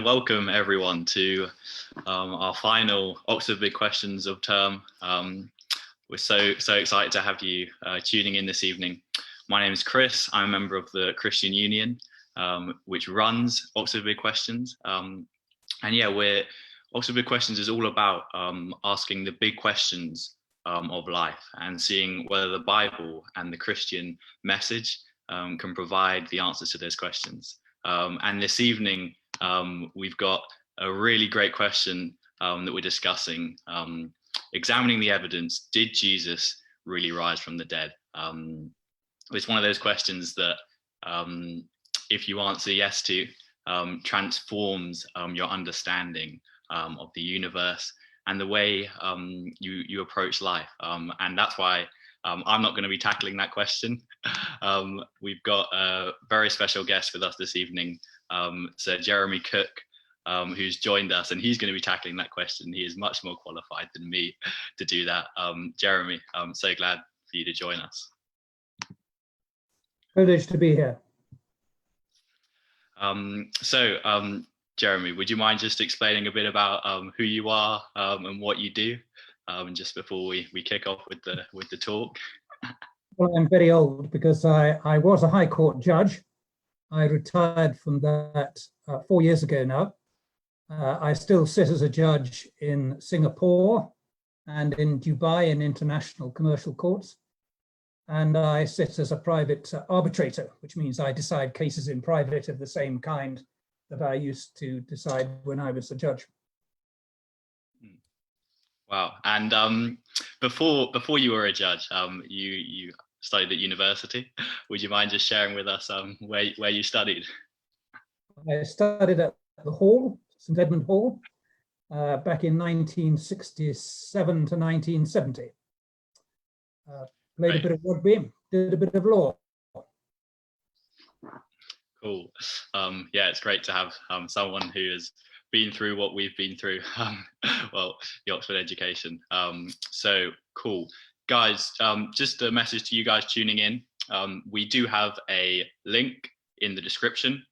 Welcome everyone to our final Oxford Big Questions of term. We're so excited to have you tuning in this evening. My name is Chris. I'm a member of the Christian Union, which runs Oxford Big Questions. Oxford Big Questions is all about asking the big questions of life and seeing whether the Bible and the Christian message can provide the answers to those questions. And this evening, we've got a really great question that we're discussing, examining the evidence. Did Jesus really rise from the dead? It's one of those questions that if you answer yes to, transforms your understanding of the universe and the way you approach life. And that's why I'm not going to be tackling that question. We've got a very special guest with us this evening, Sir Jeremy Cooke, who's joined us, and he's going to be tackling that question. He is much more qualified than me to do that. Jeremy, I'm so glad for you to join us. Privileged to be here. Jeremy, would you mind just explaining a bit about who you are and what you do, just before we kick off with the talk? Well, I'm very old because I was a High Court judge. I retired from that 4 years ago now. I still sit as a judge in Singapore and in Dubai in international commercial courts. And I sit as a private arbitrator, which means I decide cases in private of the same kind that I used to decide when I was a judge. Wow. And before you were a judge, you studied at university. Would you mind just sharing with us where you studied? I studied at the Hall, St Edmund Hall, back in 1967 to 1970. Played a bit of rugby, did a bit of law. Cool. Yeah, it's great to have someone who has been through what we've been through. Well, the Oxford education. So cool. Guys, just a message to you guys tuning in. We do have a link in the description.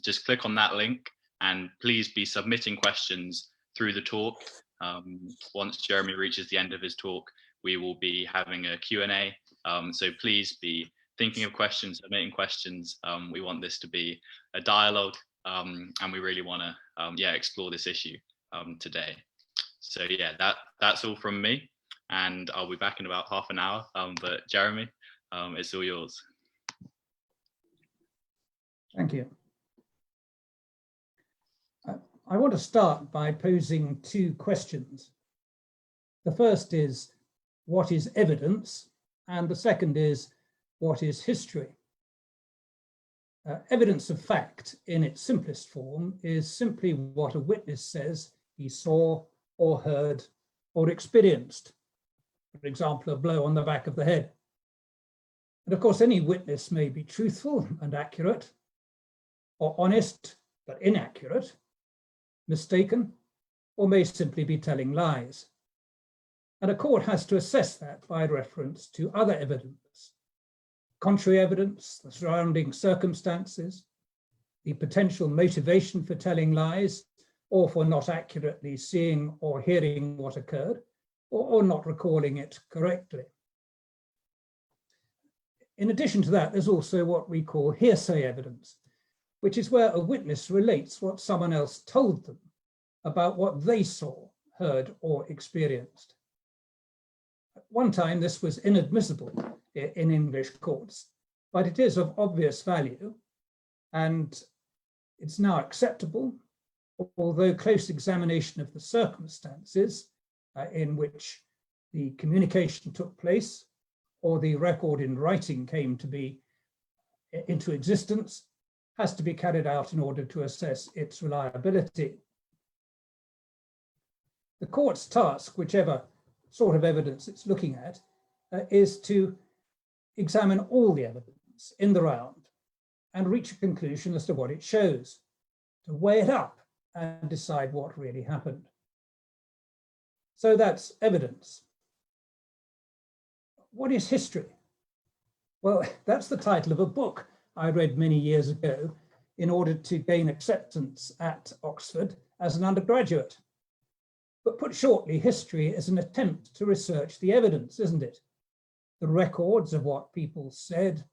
Just click on that link and please be submitting questions through the talk. Once Jeremy reaches the end of his talk, we will be having a Q&A. So please be thinking of questions, submitting questions. We want this to be a dialogue, and we really want to explore this issue today. So yeah, that's all from me, and I'll be back in about half an hour. But Jeremy, it's all yours. Thank you. I want to start by posing two questions. The first is, what is evidence? And the second is, what is history? Evidence of fact in its simplest form is simply what a witness says he saw or heard or experienced. For example, a blow on the back of the head. And of course, any witness may be truthful and accurate, or honest but inaccurate, mistaken, or may simply be telling lies. And a court has to assess that by reference to other evidence, contrary evidence, the surrounding circumstances, the potential motivation for telling lies, or for not accurately seeing or hearing what occurred, or not recalling it correctly. In addition to that, there's also what we call hearsay evidence, which is where a witness relates what someone else told them about what they saw, heard, or experienced. At one time, this was inadmissible in English courts, but it is of obvious value, and it's now acceptable, although close examination of the circumstances in which the communication took place or the record in writing came to be into existence has to be carried out in order to assess its reliability. The court's task, whichever sort of evidence it's looking at, is to examine all the evidence in the round and reach a conclusion as to what it shows, to weigh it up and decide what really happened. So that's evidence. What is history? Well, that's the title of a book I read many years ago in order to gain acceptance at Oxford as an undergraduate. But put shortly, history is an attempt to research the evidence, isn't it? The records of what people said,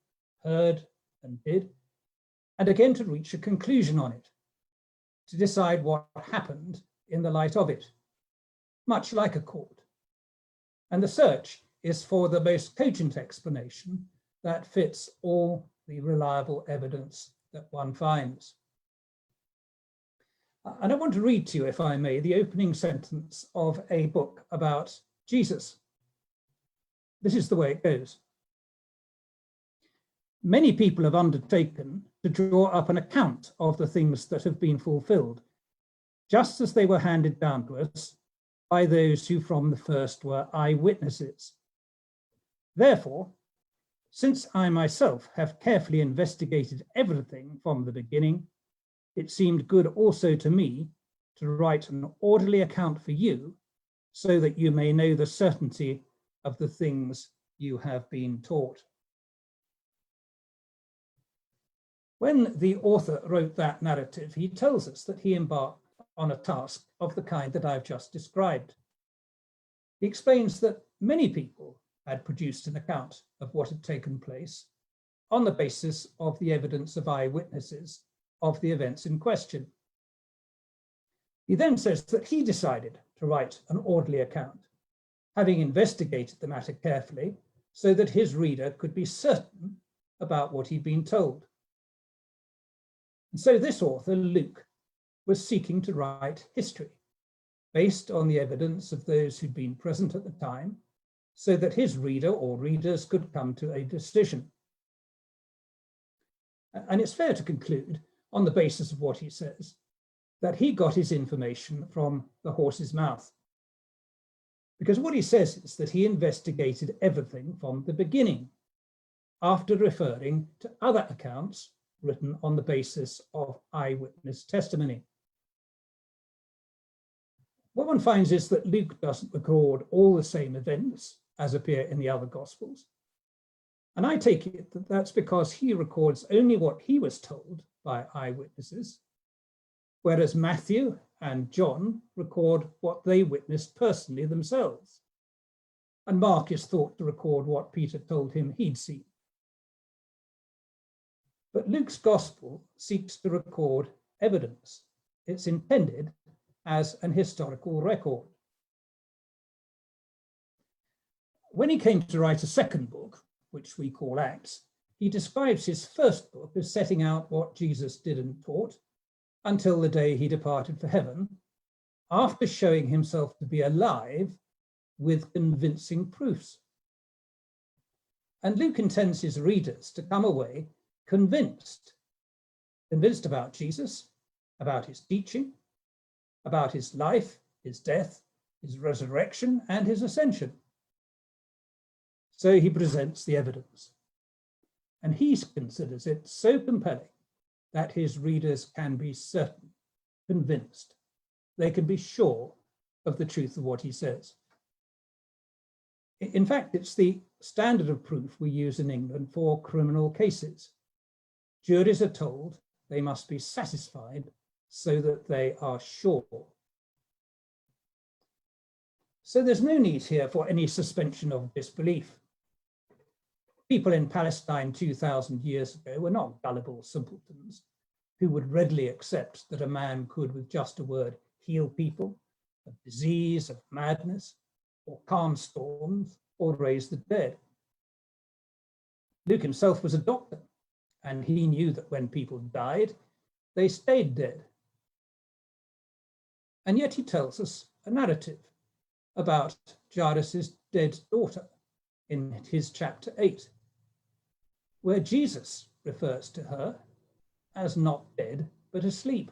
heard, and did, and again to reach a conclusion on it, to decide what happened in the light of it, much like a court. And the search is for the most cogent explanation that fits all the reliable evidence that one finds. And I want to read to you, if I may, the opening sentence of a book about Jesus. This is the way it goes. Many people have undertaken to draw up an account of the things that have been fulfilled, just as they were handed down to us by those who from the first were eyewitnesses. Therefore, since I myself have carefully investigated everything from the beginning, it seemed good also to me to write an orderly account for you, so that you may know the certainty of the things you have been taught. When the author wrote that narrative, he tells us that he embarked on a task of the kind that I've just described. He explains that many people had produced an account of what had taken place on the basis of the evidence of eyewitnesses of the events in question. He then says that he decided to write an orderly account, having investigated the matter carefully so that his reader could be certain about what he'd been told. And so this author, Luke, was seeking to write history based on the evidence of those who'd been present at the time, so that his reader or readers could come to a decision. And it's fair to conclude, on the basis of what he says, that he got his information from the horse's mouth. Because what he says is that he investigated everything from the beginning, after referring to other accounts written on the basis of eyewitness testimony. What one finds is that Luke doesn't record all the same events as appear in the other Gospels. And I take it that that's because he records only what he was told by eyewitnesses, whereas Matthew and John record what they witnessed personally themselves. And Mark is thought to record what Peter told him he'd seen. But Luke's Gospel seeks to record evidence. It's intended as an historical record. When he came to write a second book, which we call Acts, he describes his first book as setting out what Jesus did and taught until the day he departed for heaven, after showing himself to be alive with convincing proofs. And Luke intends his readers to come away convinced about Jesus, about his teaching, about his life, his death, his resurrection, and his ascension. So he presents the evidence, and he considers it so compelling that his readers can be certain, convinced, they can be sure of the truth of what he says. In fact, it's the standard of proof we use in England for criminal cases. Juries are told they must be satisfied so that they are sure. So there's no need here for any suspension of disbelief. People in Palestine 2,000 years ago were not gullible simpletons who would readily accept that a man could, with just a word, heal people of disease, of madness, or calm storms, or raise the dead. Luke himself was a doctor, and he knew that when people died, they stayed dead. And yet he tells us a narrative about Jairus' dead daughter in his chapter 8, where Jesus refers to her as not dead, but asleep.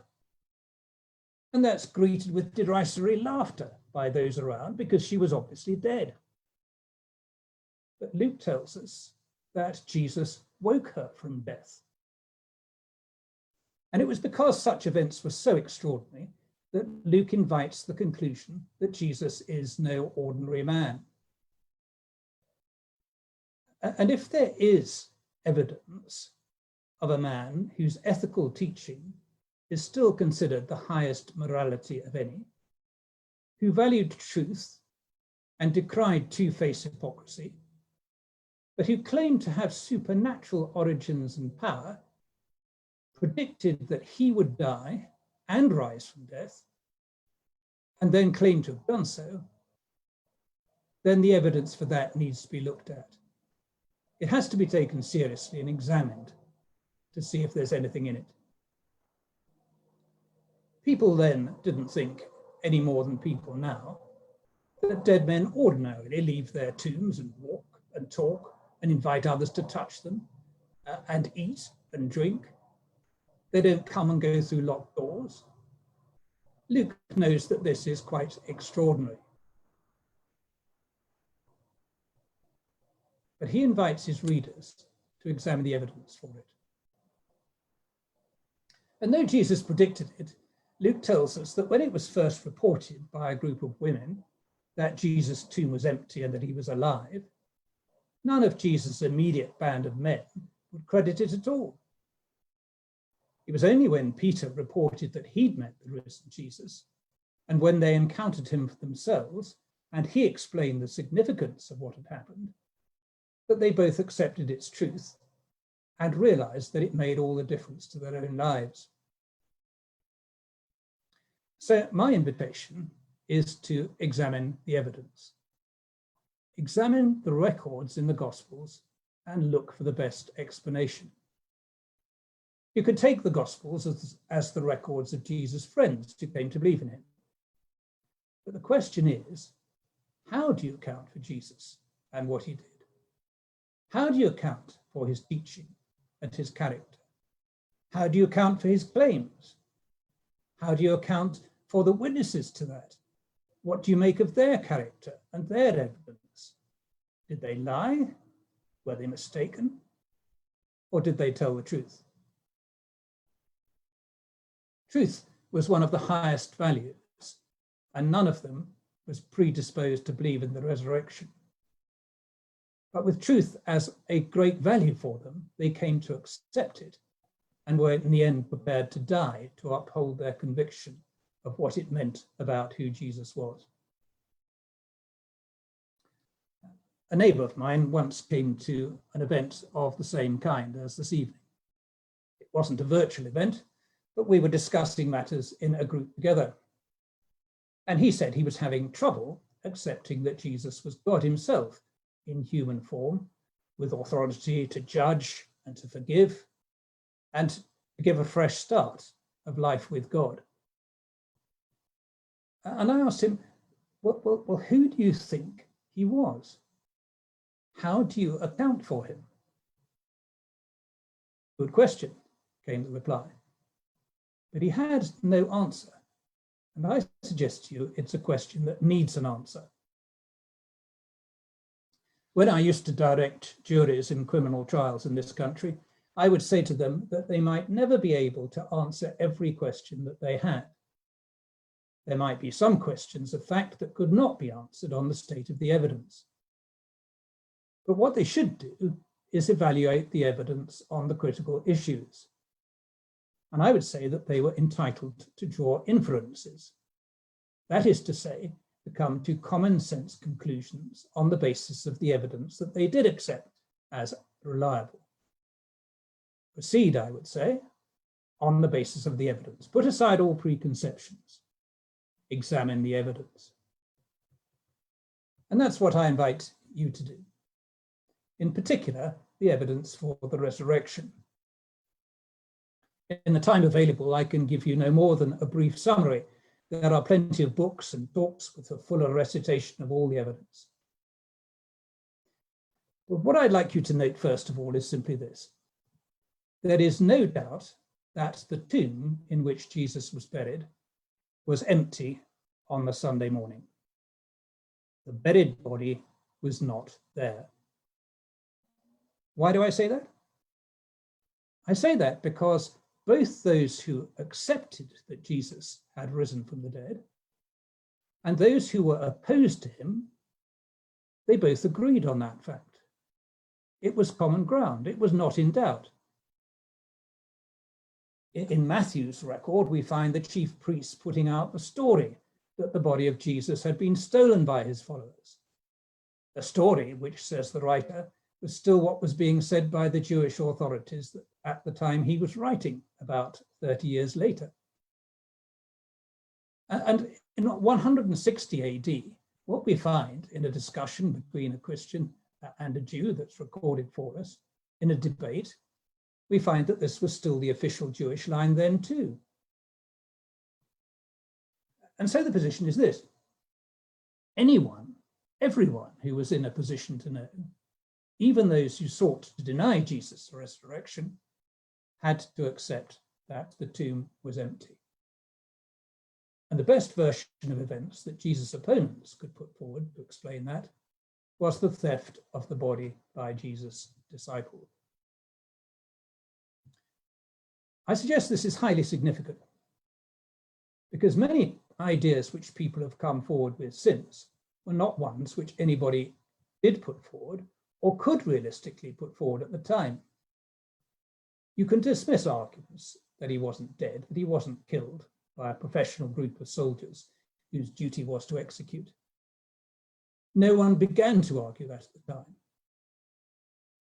And that's greeted with derisory laughter by those around because she was obviously dead. But Luke tells us that Jesus woke her from death. And it was because such events were so extraordinary that Luke invites the conclusion that Jesus is no ordinary man. And if there is evidence of a man whose ethical teaching is still considered the highest morality of any, who valued truth and decried two-faced hypocrisy, but who claimed to have supernatural origins and power, predicted that he would die and rise from death, and then claimed to have done so, then the evidence for that needs to be looked at. It has to be taken seriously and examined to see if there's anything in it. People then didn't think any more than people now that dead men ordinarily leave their tombs and walk and talk and invite others to touch them and eat and drink. They don't come and go through locked doors. Luke knows that this is quite extraordinary. But he invites his readers to examine the evidence for it. And though Jesus predicted it, Luke tells us that when it was first reported by a group of women that Jesus' tomb was empty and that he was alive, none of Jesus' immediate band of men would credit it at all. It was only when Peter reported that he'd met the risen Jesus, and when they encountered him for themselves, and he explained the significance of what had happened, that they both accepted its truth and realized that it made all the difference to their own lives. So my invitation is to examine the evidence. Examine the records in the Gospels and look for the best explanation. You could take the Gospels as the records of Jesus' friends who came to believe in him. But the question is, how do you account for Jesus and what he did? How do you account for his teaching and his character? How do you account for his claims? How do you account for the witnesses to that? What do you make of their character and their evidence? Did they lie? Were they mistaken? Or did they tell the truth? Truth was one of the highest values, and none of them was predisposed to believe in the resurrection. But with truth as a great value for them, they came to accept it and were in the end prepared to die to uphold their conviction of what it meant about who Jesus was. A neighbour of mine once came to an event of the same kind as this evening. It wasn't a virtual event, but we were discussing matters in a group together. And he said he was having trouble accepting that Jesus was God himself in human form, with authority to judge and to forgive, and to give a fresh start of life with God. And I asked him, well, who do you think he was? How do you account for him? Good question, came the reply. But he had no answer. And I suggest to you it's a question that needs an answer. When I used to direct juries in criminal trials in this country, I would say to them that they might never be able to answer every question that they had. There might be some questions of fact that could not be answered on the state of the evidence. But what they should do is evaluate the evidence on the critical issues. And I would say that they were entitled to draw inferences. That is to say, to come to common sense conclusions on the basis of the evidence that they did accept as reliable. Proceed, I would say, on the basis of the evidence. Put aside all preconceptions. Examine the evidence. And that's what I invite you to do. In particular, the evidence for the resurrection. In the time available, I can give you no more than a brief summary. There are plenty of books and talks with a fuller recitation of all the evidence. But what I'd like you to note first of all is simply this. There is no doubt that the tomb in which Jesus was buried was empty on the Sunday morning. The buried body was not there. Why do I say that? I say that because both those who accepted that Jesus had risen from the dead and those who were opposed to him, they both agreed on that fact. It was common ground. It was not in doubt. In Matthew's record, we find the chief priests putting out the story that the body of Jesus had been stolen by his followers. A story which, says the writer, was still what was being said by the Jewish authorities at the time he was writing, about 30 years later. And in 160 AD, what we find in a discussion between a Christian and a Jew that's recorded for us, in a debate, we find that this was still the official Jewish line then too. And so the position is this: anyone, everyone who was in a position to know, even those who sought to deny Jesus' resurrection, had to accept that the tomb was empty. And the best version of events that Jesus' opponents could put forward to explain that was the theft of the body by Jesus' disciples. I suggest this is highly significant because many ideas which people have come forward with since were not ones which anybody did put forward or could realistically put forward at the time. You can dismiss arguments that he wasn't dead, that he wasn't killed by a professional group of soldiers whose duty was to execute. No one began to argue that at the time.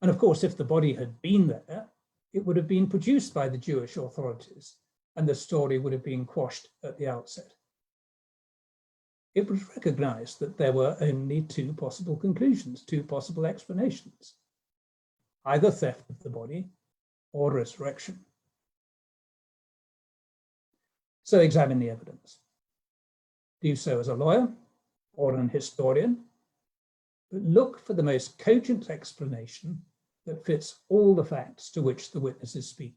And of course, if the body had been there, it would have been produced by the Jewish authorities, and the story would have been quashed at the outset. It was recognized that there were only two possible conclusions, two possible explanations: either theft of the body or resurrection. So examine the evidence. Do so as a lawyer or an historian, but look for the most cogent explanation that fits all the facts to which the witnesses speak.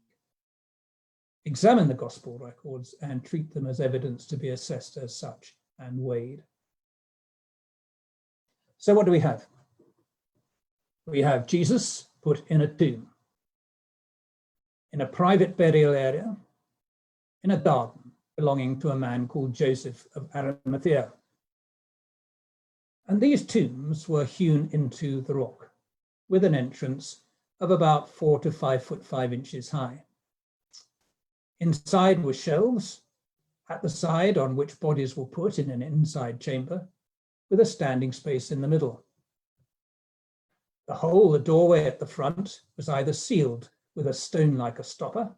Examine the gospel records and treat them as evidence to be assessed as such and weighed. So what do we have? We have Jesus put in a tomb, in a private burial area, in a garden belonging to a man called Joseph of Arimathea. And these tombs were hewn into the rock with an entrance of about 4 to 5'5" high. Inside were shelves at the side on which bodies were put in an inside chamber with a standing space in the middle. The hole, the doorway at the front, was either sealed with a stone like a stopper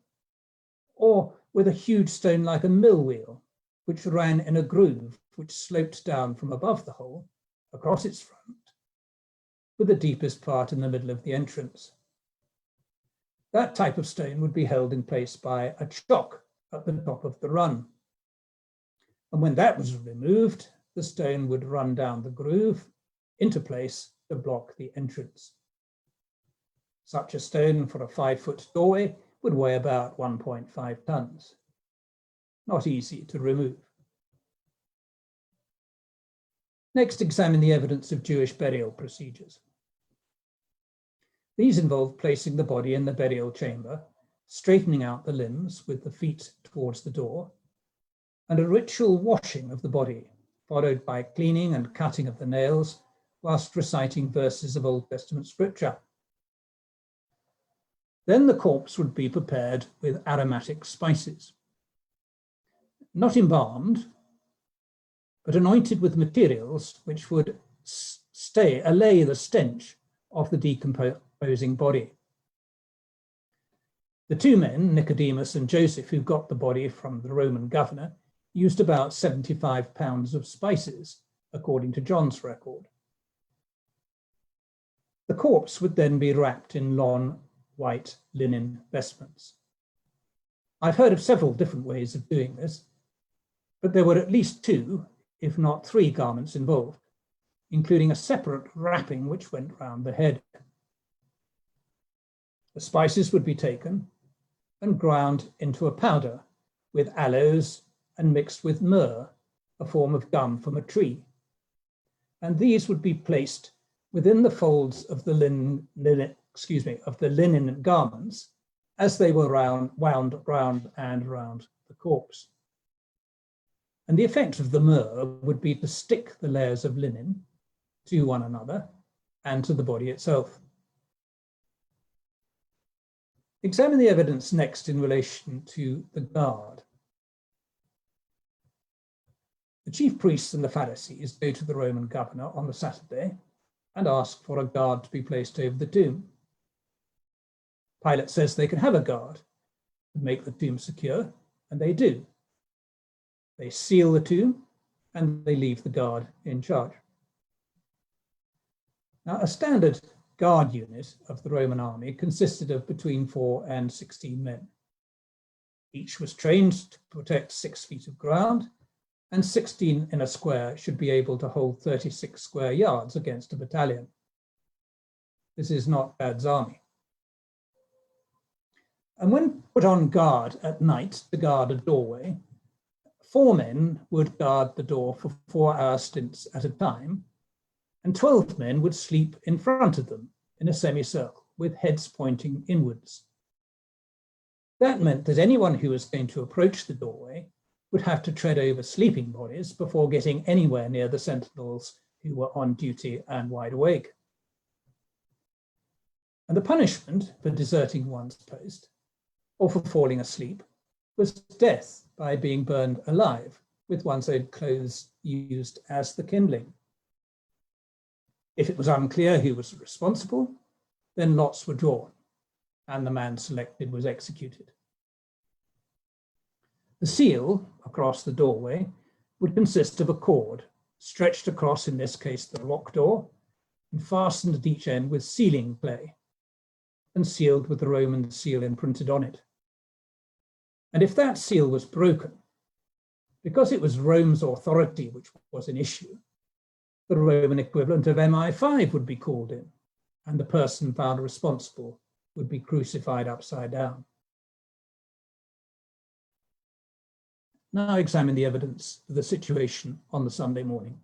or with a huge stone like a mill wheel, which ran in a groove which sloped down from above the hole across its front, with the deepest part in the middle of the entrance. That type of stone would be held in place by a chock at the top of the run. And when that was removed, the stone would run down the groove into place to block the entrance. Such a stone for a 5-foot doorway would weigh about 1.5 tons. Not easy to remove. Next, examine the evidence of Jewish burial procedures. These involve placing the body in the burial chamber, straightening out the limbs with the feet towards the door, and a ritual washing of the body, followed by cleaning and cutting of the nails, whilst reciting verses of Old Testament scripture. Then the corpse would be prepared with aromatic spices, not embalmed, but anointed with materials which would allay the stench of the decomposing body. The two men, Nicodemus and Joseph, who got the body from the Roman governor, used about 75 pounds of spices, according to John's record. The corpse would then be wrapped in long white linen vestments. I've heard of several different ways of doing this, but there were at least 2, if not 3 garments involved, including a separate wrapping which went round the head. The spices would be taken and ground into a powder with aloes and mixed with myrrh, a form of gum from a tree. And these would be placed within the folds of the linen garments as they were wound round and round the corpse. And the effect of the myrrh would be to stick the layers of linen to one another and to the body itself. Examine the evidence next in relation to the guard. The chief priests and the Pharisees go to the Roman governor on the Saturday and ask for a guard to be placed over the tomb. Pilate says they can have a guard to make the tomb secure, and they do. They seal the tomb and they leave the guard in charge. Now, a standard guard unit of the Roman army consisted of between 4 and 16 men. Each was trained to protect 6 feet of ground, and 16 in a square should be able to hold 36 square yards against a battalion. This is not Dad's army. And when put on guard at night to guard a doorway, 4 men would guard the door for 4-hour stints at a time, and 12 men would sleep in front of them in a semicircle with heads pointing inwards. That meant that anyone who was going to approach the doorway would have to tread over sleeping bodies before getting anywhere near the sentinels who were on duty and wide awake. And the punishment for deserting one's post or for falling asleep was death by being burned alive with one's own clothes used as the kindling. If it was unclear who was responsible, then lots were drawn and the man selected was executed. The seal across the doorway would consist of a cord stretched across, in this case, the lock door, and fastened at each end with sealing clay and sealed with the Roman seal imprinted on it. And if that seal was broken, because it was Rome's authority which was an issue, the Roman equivalent of MI5 would be called in, and the person found responsible would be crucified upside down. Now examine the evidence of the situation on the Sunday morning.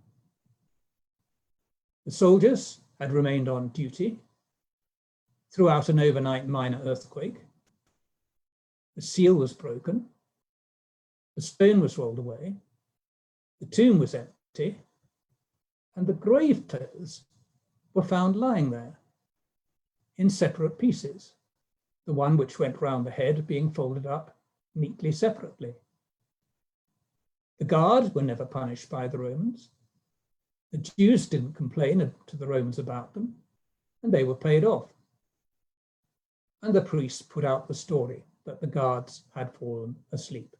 The soldiers had remained on duty throughout an overnight minor earthquake. The seal was broken, the stone was rolled away, the tomb was empty, and the grave clothes were found lying there in separate pieces, the one which went round the head being folded up neatly separately. The guard were never punished by the Romans. The Jews didn't complain to the Romans about them, and they were paid off. And the priests put out the story that the guards had fallen asleep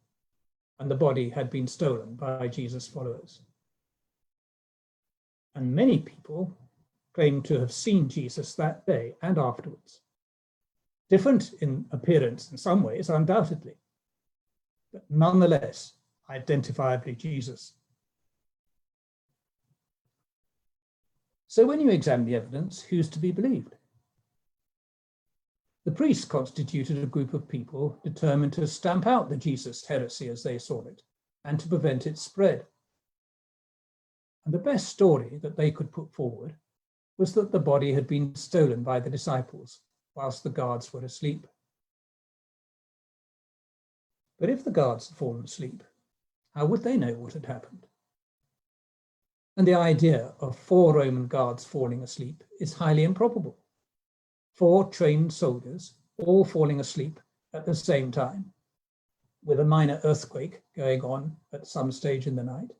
and the body had been stolen by Jesus' followers. And many people claim to have seen Jesus that day and afterwards. Different in appearance in some ways, undoubtedly, but nonetheless identifiably Jesus. So when you examine the evidence, who's to be believed? The priests constituted a group of people determined to stamp out the Jesus heresy as they saw it and to prevent its spread. And the best story that they could put forward was that the body had been stolen by the disciples whilst the guards were asleep. But if the guards had fallen asleep, how would they know what had happened? And the idea of 4 Roman guards falling asleep is highly improbable. 4 trained soldiers all falling asleep at the same time, with a minor earthquake going on at some stage in the night.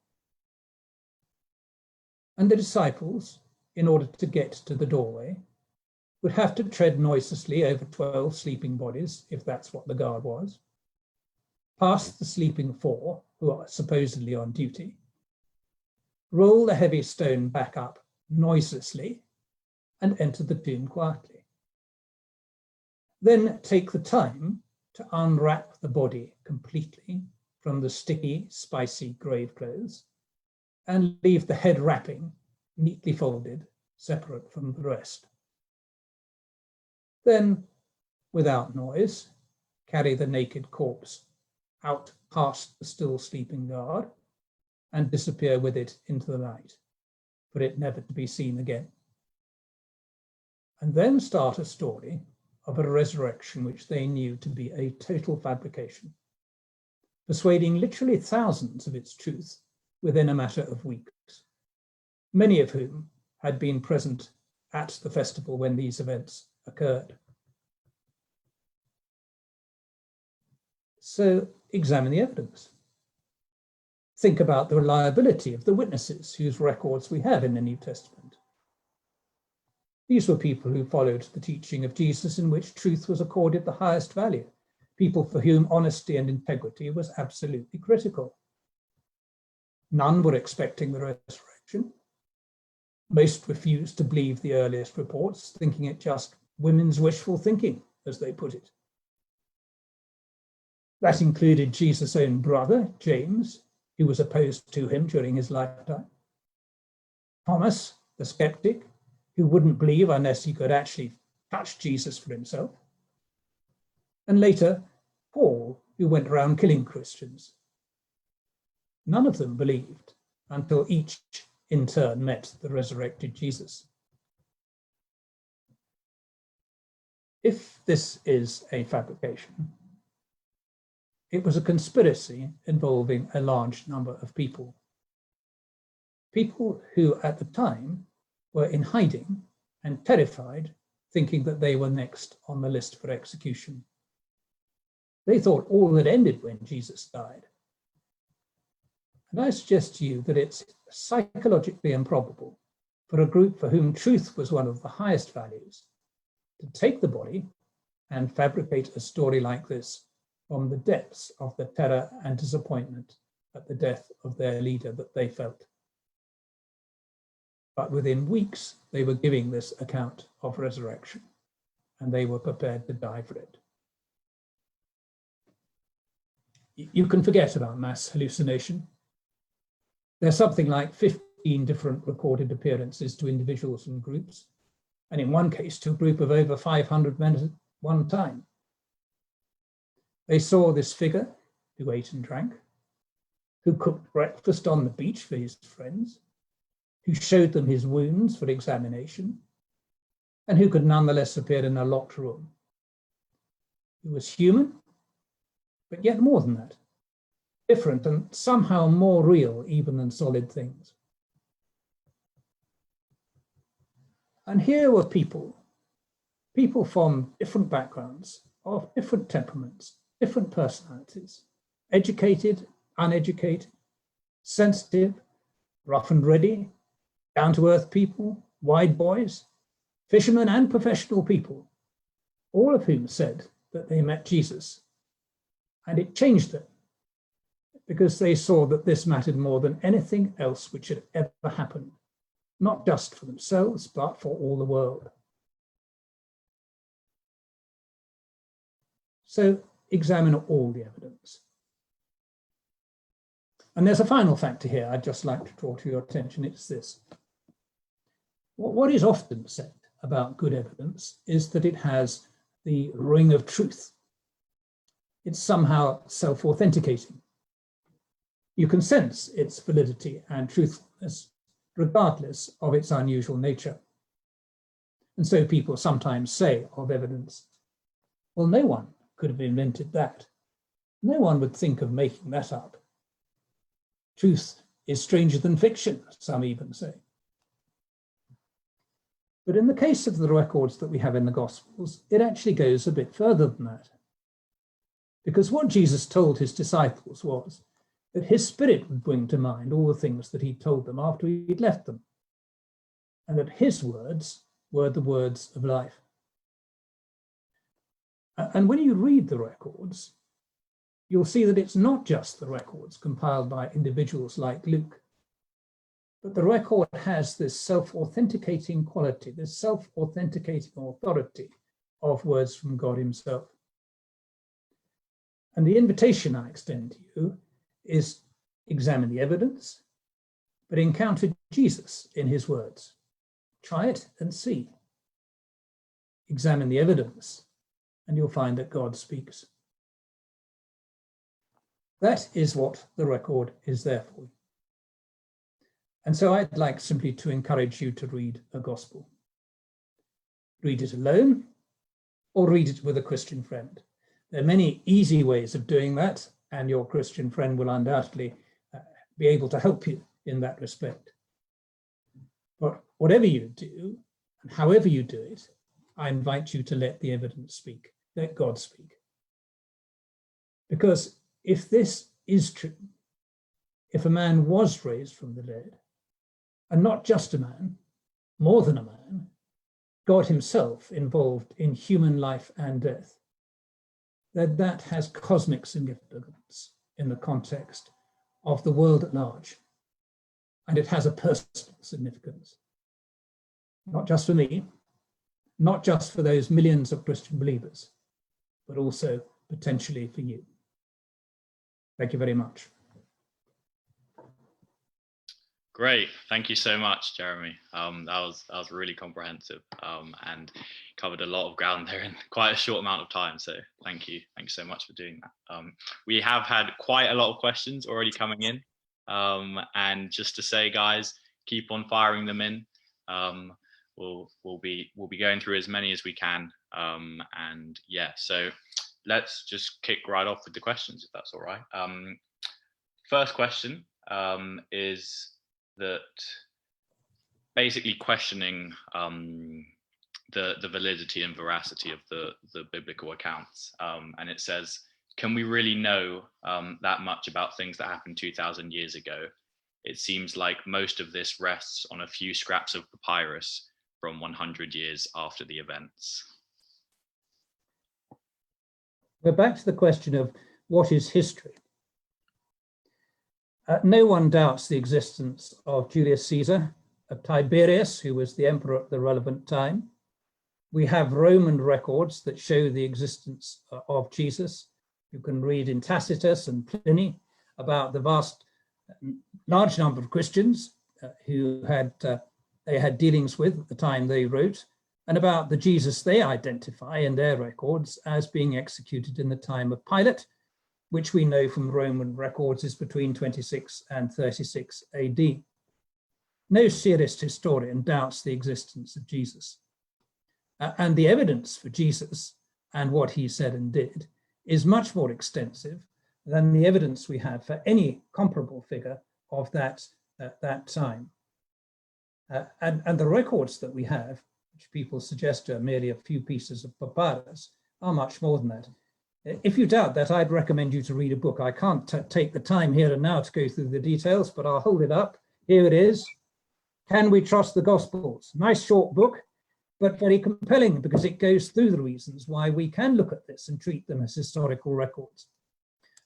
And the disciples, in order to get to the doorway, would have to tread noiselessly over 12 sleeping bodies, if that's what the guard was, past the sleeping 4, who are supposedly on duty, roll the heavy stone back up noiselessly, and enter the tomb quietly. Then take the time to unwrap the body completely from the sticky, spicy grave clothes and leave the head wrapping neatly folded, separate from the rest. Then, without noise, carry the naked corpse out past the still sleeping guard and disappear with it into the night, for it never to be seen again. And then start a story of a resurrection which they knew to be a total fabrication, persuading literally thousands of its truth within a matter of weeks, many of whom had been present at the festival when these events occurred. So examine the evidence. Think about the reliability of the witnesses whose records we have in the New Testament. These were people who followed the teaching of Jesus, in which truth was accorded the highest value, people for whom honesty and integrity was absolutely critical. None were expecting the resurrection. Most refused to believe the earliest reports, thinking it just women's wishful thinking, as they put it. That included Jesus' own brother, James, who was opposed to him during his lifetime. Thomas, the skeptic, who wouldn't believe unless he could actually touch Jesus for himself. And later, Paul, who went around killing Christians. None of them believed until each in turn met the resurrected Jesus. If this is a fabrication, it was a conspiracy involving a large number of people. People who at the time were in hiding and terrified, thinking that they were next on the list for execution. They thought all had ended when Jesus died. And I suggest to you that it's psychologically improbable for a group for whom truth was one of the highest values to take the body and fabricate a story like this from the depths of the terror and disappointment at the death of their leader that they felt. But within weeks, they were giving this account of resurrection, and they were prepared to die for it. You can forget about mass hallucination. There's something like 15 different recorded appearances to individuals and groups, and in one case to a group of over 500 men at one time. They saw this figure who ate and drank, who cooked breakfast on the beach for his friends, who showed them his wounds for examination, and who could nonetheless appear in a locked room. He was human, but yet more than that, different and somehow more real even than solid things. And here were people from different backgrounds, of different temperaments, different personalities, educated, uneducated, sensitive, rough and ready, down-to-earth people, wide boys, fishermen and professional people, all of whom said that they met Jesus. And it changed them because they saw that this mattered more than anything else which had ever happened, not just for themselves, but for all the world. So examine all the evidence. And there's a final factor here I'd just like to draw to your attention. It's this. What is often said about good evidence is that it has the ring of truth. It's somehow self-authenticating. You can sense its validity and truthfulness regardless of its unusual nature. And so people sometimes say of evidence, well, no one could have invented that. No one would think of making that up. Truth is stranger than fiction, some even say. But in the case of the records that we have in the Gospels, it actually goes a bit further than that. Because what Jesus told his disciples was that his Spirit would bring to mind all the things that he told them after he'd left them, and that his words were the words of life. And when you read the records, you'll see that it's not just the records compiled by individuals like Luke, but the record has this self-authenticating quality, this self-authenticating authority of words from God himself. And the invitation I extend to you is examine the evidence, but encounter Jesus in his words. Try it and see. Examine the evidence, and you'll find that God speaks. That is what the record is there for. And so I'd like simply to encourage you to read a gospel. Read it alone or read it with a Christian friend. There are many easy ways of doing that, and your Christian friend will undoubtedly be able to help you in that respect. But whatever you do, and however you do it, I invite you to let the evidence speak, let God speak. Because if this is true, if a man was raised from the dead, and not just a man, more than a man, God himself involved in human life and death, then that has cosmic significance in the context of the world at large. And it has a personal significance, not just for me, not just for those millions of Christian believers, but also potentially for you. Thank you very much. Great, thank you so much, Jeremy. That was really comprehensive and covered a lot of ground there in quite a short amount of time. So thank you so much for doing that. We have had quite a lot of questions already coming in, and just to say, guys, keep on firing them in. We'll be going through as many as we can, and yeah. So let's just kick right off with the questions, if that's all right. First question is that basically questioning the validity and veracity of the biblical accounts. And it says, can we really know that much about things that happened 2,000 years ago? It seems like most of this rests on a few scraps of papyrus from 100 years after the events. We're back to the question of what is history. No one doubts the existence of Julius Caesar, of Tiberius, who was the emperor at the relevant time. We have Roman records that show the existence of Jesus. You can read in Tacitus and Pliny about the large number of Christians who they had dealings with at the time they wrote, and about the Jesus they identify in their records as being executed in the time of Pilate, which we know from Roman records is between 26 and 36 AD. No serious historian doubts the existence of Jesus. And the evidence for Jesus and what he said and did is much more extensive than the evidence we have for any comparable figure of that time. And the records that we have, which people suggest are merely a few pieces of papyrus, are much more than that. If you doubt that, I'd recommend you to read a book. I can't take the time here and now to go through the details, but I'll hold it up. Here it is. Can We Trust the Gospels? Nice short book, but very compelling because it goes through the reasons why we can look at this and treat them as historical records.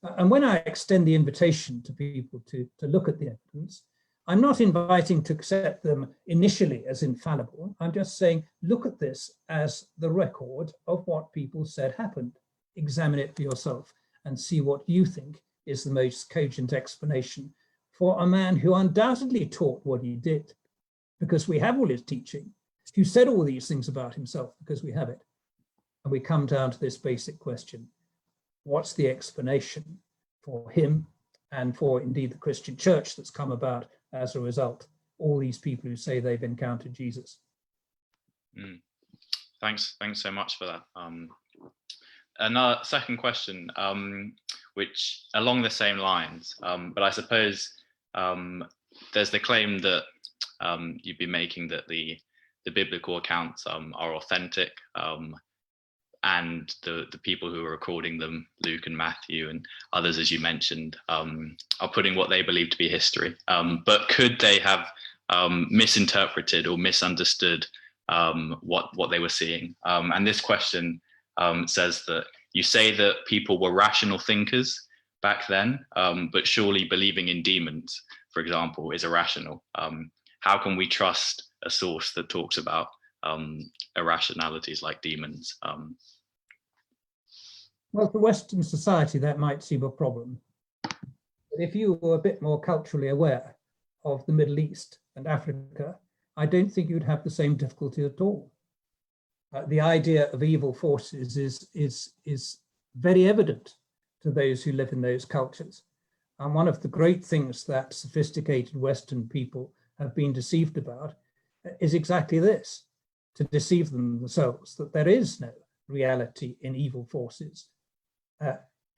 And when I extend the invitation to people to look at the evidence, I'm not inviting to accept them initially as infallible. I'm just saying, look at this as the record of what people said happened. Examine it for yourself and see what you think is the most cogent explanation for a man who undoubtedly taught what he did, because we have all his teaching, who said all these things about himself, because we have it. And we come down to this basic question: what's the explanation for him and for indeed the Christian church that's come about as a result? All these people who say they've encountered Jesus. Thanks so much for that. Another second question, which along the same lines, but I suppose there's the claim that you've been making that the biblical accounts are authentic, and the people who are recording them, Luke and Matthew and others, as you mentioned, are putting what they believe to be history. But could they have misinterpreted or misunderstood what they were seeing? And this question says that you say that people were rational thinkers back then, but surely believing in demons, for example, is irrational. How can we trust a source that talks about irrationalities like demons? Well, for Western society, that might seem a problem. But if you were a bit more culturally aware of the Middle East and Africa, I don't think you'd have the same difficulty at all. The idea of evil forces is very evident to those who live in those cultures. And one of the great things that sophisticated Western people have been deceived about is exactly this: to deceive themselves that there is no reality in evil forces.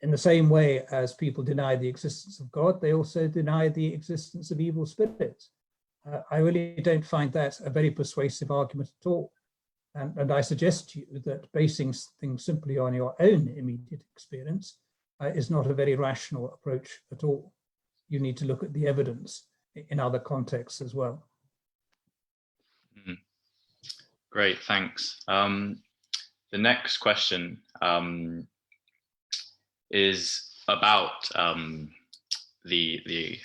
In the same way as people deny the existence of God, they also deny the existence of evil spirits. I really don't find that a very persuasive argument at all. And I suggest to you that basing things simply on your own immediate experience is not a very rational approach at all. You need to look at the evidence in other contexts as well. Great, thanks. The next question is about the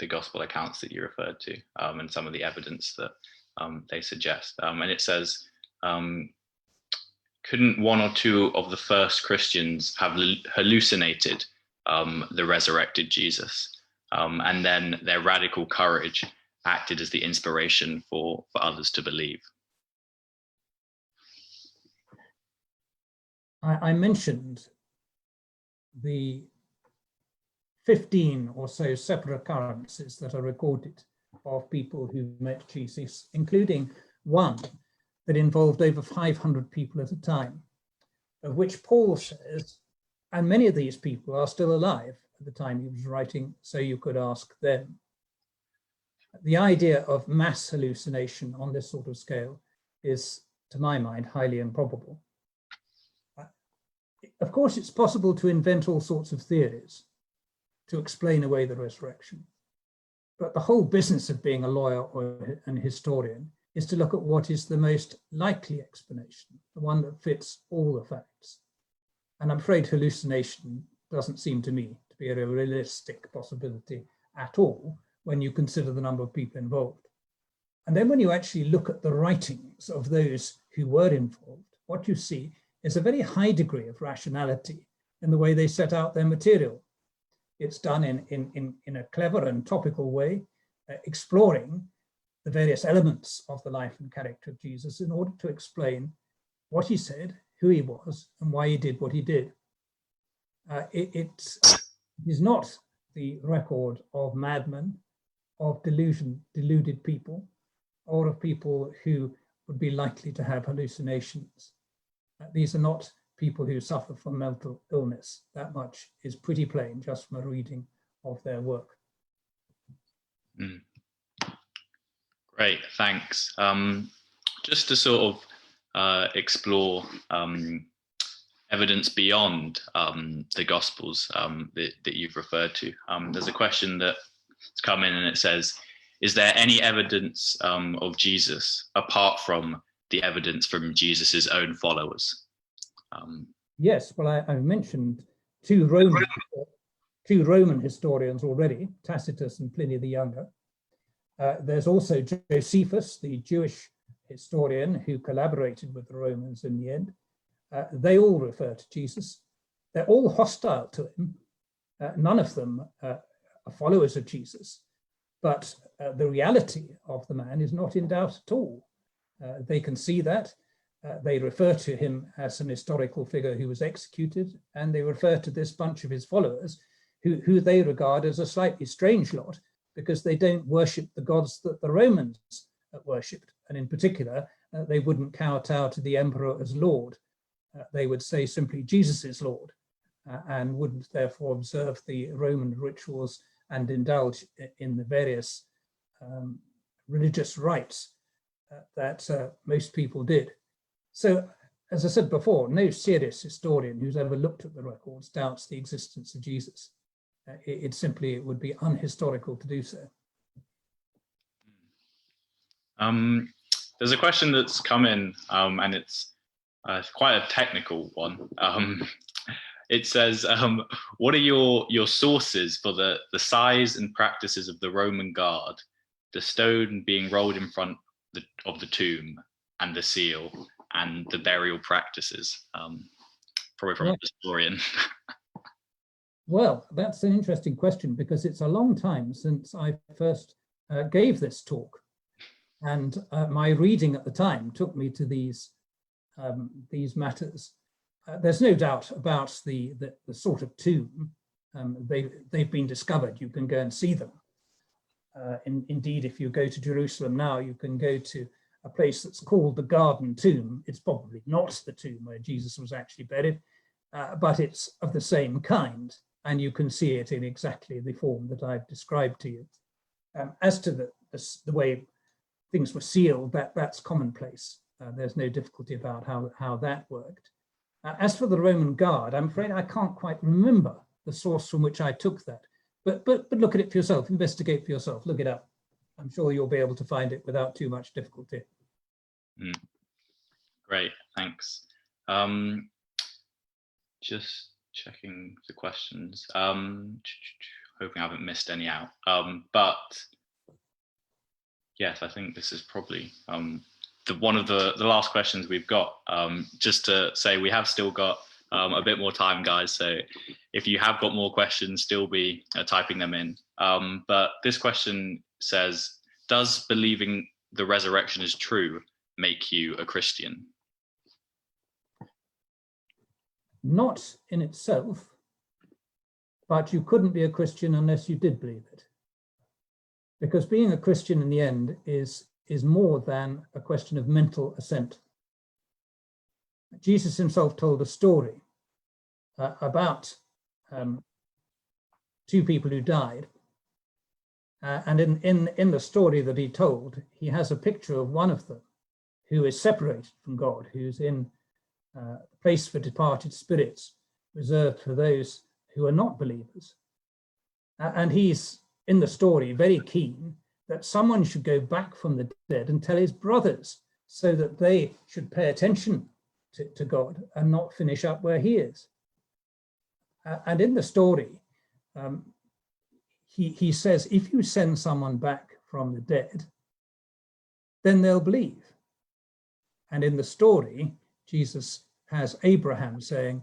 gospel accounts that you referred to, and some of the evidence that they suggest. And it says, couldn't one or two of the first Christians have hallucinated the resurrected Jesus? And then their radical courage acted as the inspiration for others to believe. I mentioned the 15 or so separate occurrences that are recorded of people who met Jesus, including one that involved over 500 people at a time, of which Paul says, and many of these people are still alive at the time he was writing, so you could ask them. The idea of mass hallucination on this sort of scale is, to my mind, highly improbable. Of course, it's possible to invent all sorts of theories to explain away the resurrection. But the whole business of being a lawyer or an historian is to look at what is the most likely explanation, the one that fits all the facts. And I'm afraid hallucination doesn't seem to me to be a realistic possibility at all when you consider the number of people involved. And then when you actually look at the writings of those who were involved, what you see is a very high degree of rationality in the way they set out their material. It's done in a clever and topical way, exploring the various elements of the life and character of Jesus in order to explain what he said, who he was, and why he did what he did. It is not the record of madmen, of deluded people, or of people who would be likely to have hallucinations. These are not people who suffer from mental illness. That much is pretty plain just from a reading of their work. Great, thanks. Just to sort of explore evidence beyond the Gospels that you've referred to, there's a question that's come in and it says, is there any evidence of Jesus apart from the evidence from Jesus's own followers? Yes, well, I mentioned two Roman historians already, Tacitus and Pliny the Younger. There's also Josephus, the Jewish historian who collaborated with the Romans in the end. They all refer to Jesus. They're all hostile to him. None of them are followers of Jesus, but the reality of the man is not in doubt at all. They can see that. They refer to him as an historical figure who was executed, and they refer to this bunch of his followers who they regard as a slightly strange lot because they don't worship the gods that the Romans worshipped. And in particular, they wouldn't kowtow to the emperor as Lord. They would say simply Jesus is Lord, and wouldn't therefore observe the Roman rituals and indulge in the various religious rites that most people did. So, as I said before, no serious historian who's ever looked at the records doubts the existence of Jesus. It simply would be unhistorical to do so. There's a question that's come in, and it's quite a technical one. It says, what are your sources for the size and practices of the Roman guard, the stone being rolled in front of the tomb, and the seal, and the burial practices? Probably from a historian. Well, that's an interesting question because it's a long time since I first gave this talk. And my reading at the time took me to these matters. There's no doubt about the sort of tomb. They've been discovered. You can go and see them. Indeed, if you go to Jerusalem now, you can go to a place that's called the Garden Tomb. It's probably not the tomb where Jesus was actually buried, but it's of the same kind, and you can see it in exactly the form that I've described to you. As to the way things were sealed, that's commonplace. There's no difficulty about how that worked. As for the Roman guard, I'm afraid I can't quite remember the source from which I took that. But look at it for yourself, investigate for yourself, look it up. I'm sure you'll be able to find it without too much difficulty. Great, thanks. Just checking the questions. Hoping I haven't missed any out. But yes, I think this is probably one of the last questions we've got. Just to say, we have still got a bit more time, guys. So if you have got more questions, still be typing them in. But this question says, does believing the resurrection is true make you a Christian? Not in itself, but you couldn't be a Christian unless you did believe it. Because being a Christian in the end is more than a question of mental assent. Jesus himself told a story about two people who died. And in the story that he told, he has a picture of one of them who is separated from God, who's in a place for departed spirits, reserved for those who are not believers. And he's, in the story, very keen that someone should go back from the dead and tell his brothers so that they should pay attention to God and not finish up where he is. And in the story, he says, if you send someone back from the dead, then they'll believe. And in the story, Jesus has Abraham saying,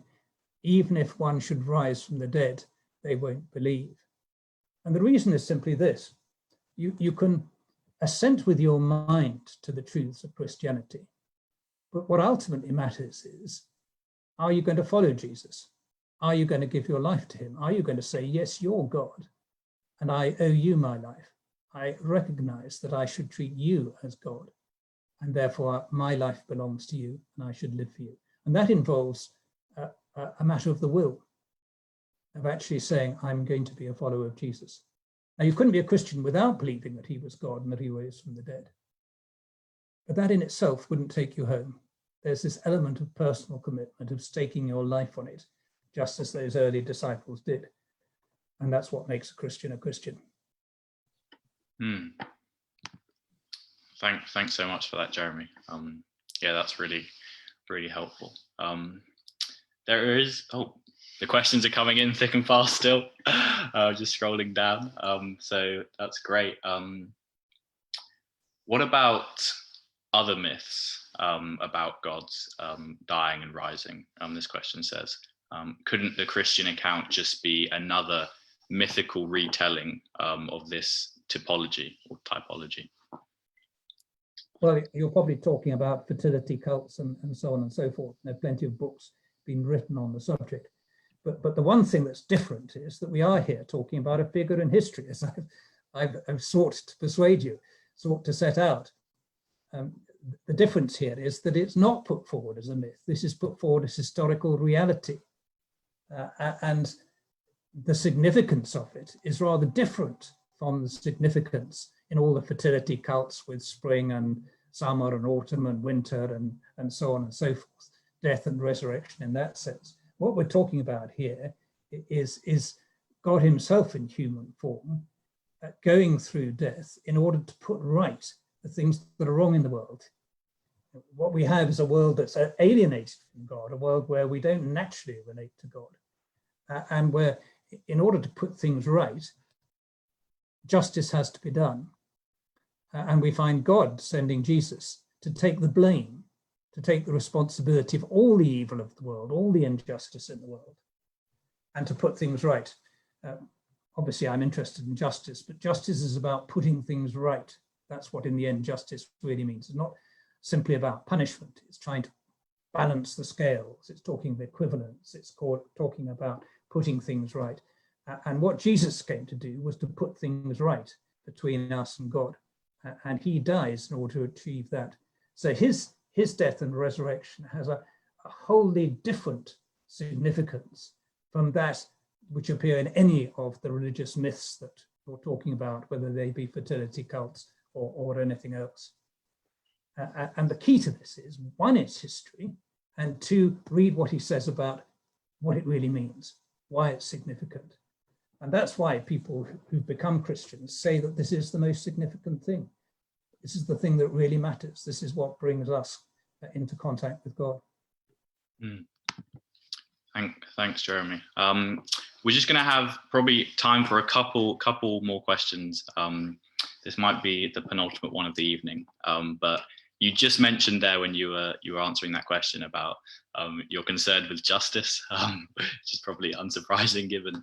even if one should rise from the dead, they won't believe. And the reason is simply this. You can assent with your mind to the truths of Christianity, but what ultimately matters is, are you going to follow Jesus? Are you going to give your life to him? Are you going to say, yes, you're God, and I owe you my life. I recognize that I should treat you as God, and therefore my life belongs to you, and I should live for you. And that involves a matter of the will, of actually saying, I'm going to be a follower of Jesus. Now, you couldn't be a Christian without believing that he was God and that he rose from the dead. But that in itself wouldn't take you home. There's this element of personal commitment, of staking your life on it, just as those early disciples did. And that's what makes a Christian a Christian. Thanks so much for that, Jeremy. Yeah, that's really, really helpful. There is, the questions are coming in thick and fast still. Just scrolling down. So that's great. What about other myths about God's dying and rising? This question says, couldn't the Christian account just be another mythical retelling of this typology or typology? Well, you're probably talking about fertility cults and so on and so forth. There are plenty of books being written on the subject. But the one thing that's different is that we are here talking about a figure in history, as I've sought to persuade you, sought to set out. The difference here is that it's not put forward as a myth. This is put forward as historical reality. And the significance of it is rather different from the significance in all the fertility cults with spring and summer and autumn and winter and so on and so forth, death and resurrection in that sense. What we're talking about here is God himself in human form going through death in order to put right the things that are wrong in the world. What we have is a world that's alienated from God, a world where we don't naturally relate to God, and where, in order to put things right, justice has to be done. And we find God sending Jesus to take the blame, to take the responsibility of all the evil of the world, all the injustice in the world, and to put things right. Obviously, I'm interested in justice, but justice is about putting things right. That's what, in the end, justice really means. It's not simply about punishment. It's trying to balance the scales. It's talking of equivalence. It's talking about putting things right. And what Jesus came to do was to put things right between us and God. And he dies in order to achieve that. So his death and resurrection has a wholly different significance from that which appear in any of the religious myths that you're talking about, whether they be fertility cults or anything else. And the key to this is, one, it's history, and 2, read what he says about what it really means, why it's significant. And that's why people who've become Christians say that this is the most significant thing. This is the thing that really matters. This is what brings us into contact with God. Mm. Thanks, Jeremy. We're just going to have probably time for a couple more questions. This might be the penultimate one of the evening, but you just mentioned there when you were answering that question about you're concerned with justice, which is probably unsurprising given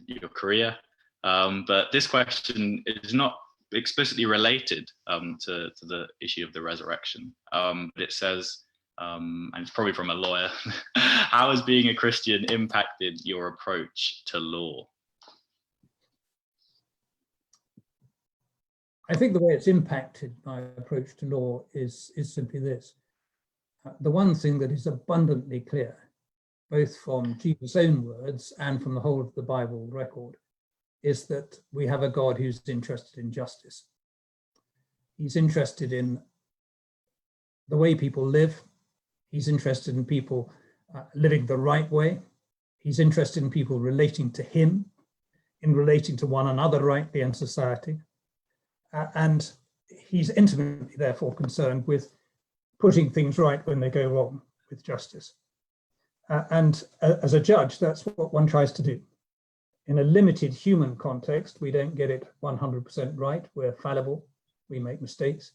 your career. But this question is not explicitly related to the issue of the resurrection. But it says, and it's probably from a lawyer, how has being a Christian impacted your approach to law? I think the way it's impacted my approach to law is simply this. The one thing that is abundantly clear, both from Jesus' own words and from the whole of the Bible record, is that we have a God who's interested in justice. He's interested in the way people live. He's interested in people living the right way. He's interested in people relating to him, in relating to one another rightly in society. And he's intimately, therefore, concerned with putting things right when they go wrong with justice. And as a judge, that's what one tries to do. In a limited human context, we don't get it 100% right. We're fallible. We make mistakes.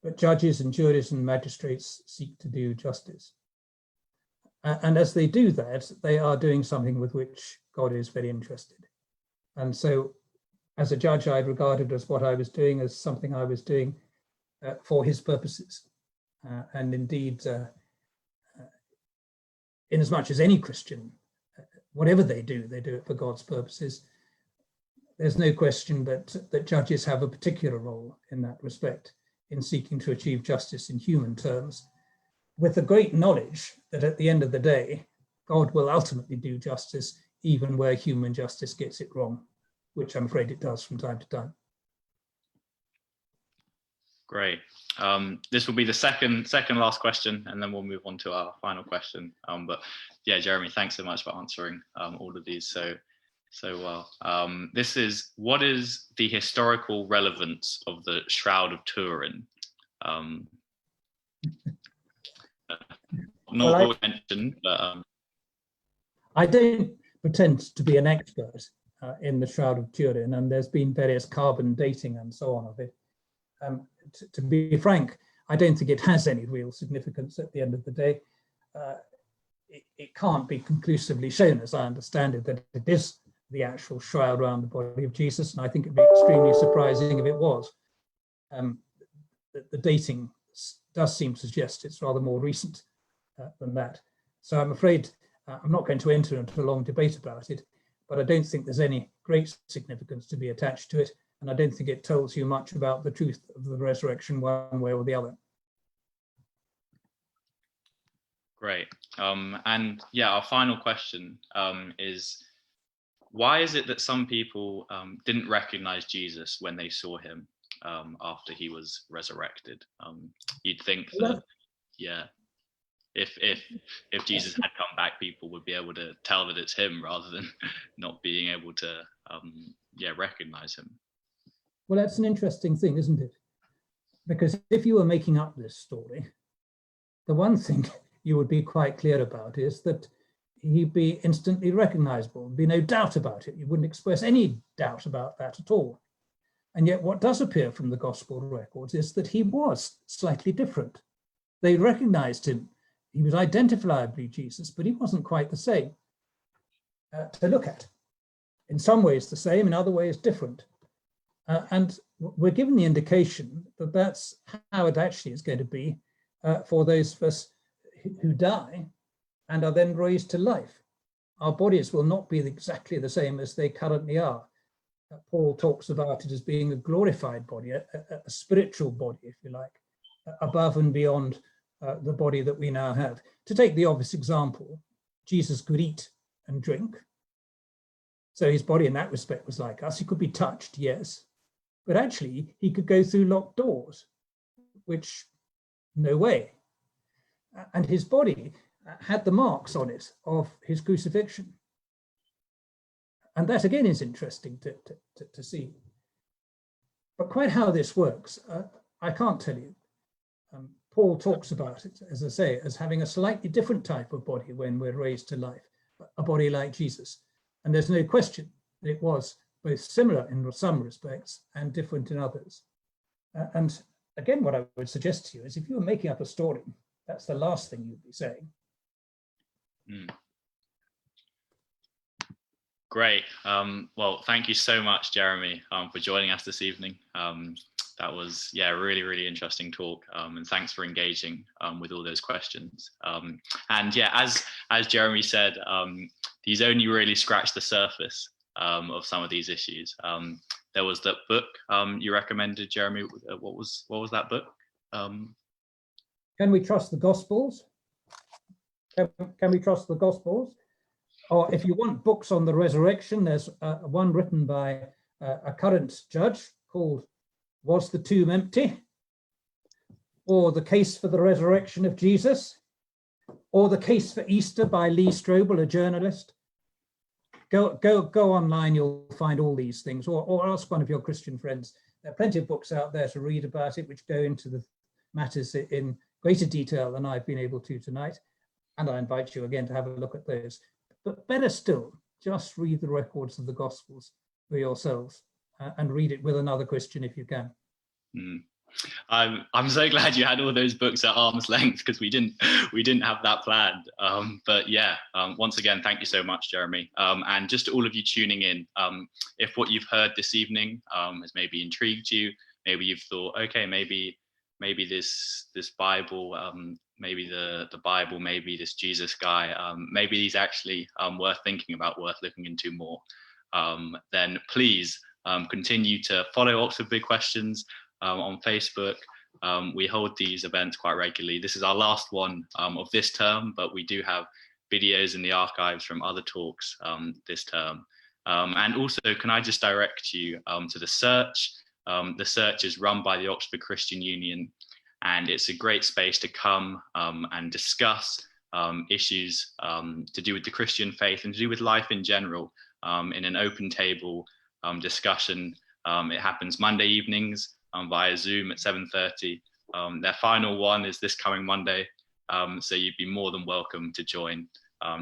But judges and juries and magistrates seek to do justice. And as they do that, they are doing something with which God is very interested. And so as a judge, I regarded as what I was doing as something I was doing for his purposes. And indeed, in as much as any Christian, whatever they do it for God's purposes. There's no question that judges have a particular role in that respect, in seeking to achieve justice in human terms, with the great knowledge that at the end of the day, God will ultimately do justice even where human justice gets it wrong, which I'm afraid it does from time to time. Great. This will be the second last question, and then we'll move on to our final question. But yeah, Jeremy, thanks so much for answering all of these so well. This is, what is the historical relevance of the Shroud of Turin? Not well, mentioned, but I don't pretend to be an expert in the Shroud of Turin, and there's been various carbon dating and so on of it. To be frank, I don't think it has any real significance at the end of the day. It can't be conclusively shown, as I understand it, that it is the actual shroud around the body of Jesus, and I think it'd be extremely surprising if it was. The dating does seem to suggest it's rather more recent than that. So I'm afraid I'm not going to enter into a long debate about it, but I don't think there's any great significance to be attached to it. And I don't think it tells you much about the truth of the resurrection one way or the other. Great. And yeah, our final question is, why is it that some people didn't recognize Jesus when they saw him after he was resurrected? You'd think that, yeah, if Jesus had come back, people would be able to tell that it's him rather than not being able to, recognize him. Well, that's an interesting thing, isn't it? Because if you were making up this story, the one thing you would be quite clear about is that he'd be instantly recognizable. There'd be no doubt about it. You wouldn't express any doubt about that at all. And yet what does appear from the gospel records is that he was slightly different. They recognized him. He was identifiably Jesus, but he wasn't quite the same to look at. In some ways the same, in other ways different. And we're given the indication that that's how it actually is going to be for those of us who die and are then raised to life. Our bodies will not be exactly the same as they currently are. Paul talks about it as being a glorified body, a spiritual body, if you like, above and beyond the body that we now have. To take the obvious example, Jesus could eat and drink. So his body in that respect was like us. He could be touched, yes. But actually, he could go through locked doors, which no way. and his body had the marks on it of his crucifixion. And that again is interesting to see. But quite how this works, I can't tell you. Paul talks about it, as I say, as having a slightly different type of body when we're raised to life, a body like Jesus. And there's no question that it was both similar in some respects and different in others. And again, what I would suggest to you is if you were making up a story, that's the last thing you'd be saying. Great. Well, thank you so much, Jeremy, for joining us this evening. That was, yeah, really, really interesting talk. And thanks for engaging with all those questions. And yeah, as Jeremy said, these only really scratched the surface of some of these issues. There was that book you recommended, Jeremy. What was that book? Can we trust the Gospels? Can we trust the Gospels? Or if you want books on the resurrection, there's one written by a current judge called Was the Tomb Empty? Or The Case for the Resurrection of Jesus? Or The Case for Easter by Lee Strobel, a journalist. Go online, you'll find all these things, or ask one of your Christian friends. There are plenty of books out there to read about it, which go into the matters in greater detail than I've been able to tonight. And I invite you again to have a look at those. But better still, just read the records of the Gospels for yourselves and read it with another Christian if you can. I'm so glad you had all those books at arm's length, because we didn't have that planned. But yeah, once again, thank you so much, Jeremy. And just to all of you tuning in, if what you've heard this evening has maybe intrigued you, maybe you've thought, okay, maybe this Bible, maybe the Bible, maybe this Jesus guy, maybe he's actually worth thinking about, worth looking into more, then please continue to follow Oxford Big Questions on Facebook. We hold these events quite regularly. This is our last one of this term, but we do have videos in the archives from other talks this term. And also, can I just direct you to the search? The search is run by the Oxford Christian Union, and it's a great space to come and discuss issues to do with the Christian faith and to do with life in general in an open table discussion. It happens Monday evenings via Zoom at 7:30. Their final one is this coming Monday, so you'd be more than welcome to join.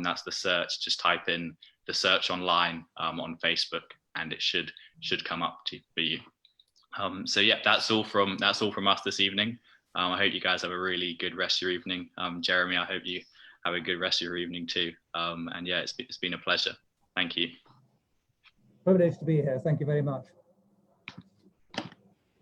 That's the search. Just type in the search online on Facebook, and it should come up for you. So yeah, that's all from us this evening. I hope you guys have a really good rest of your evening. Jeremy, I hope you have a good rest of your evening too. And yeah, it's been a pleasure. Thank you. Privileged to be here. Thank you very much.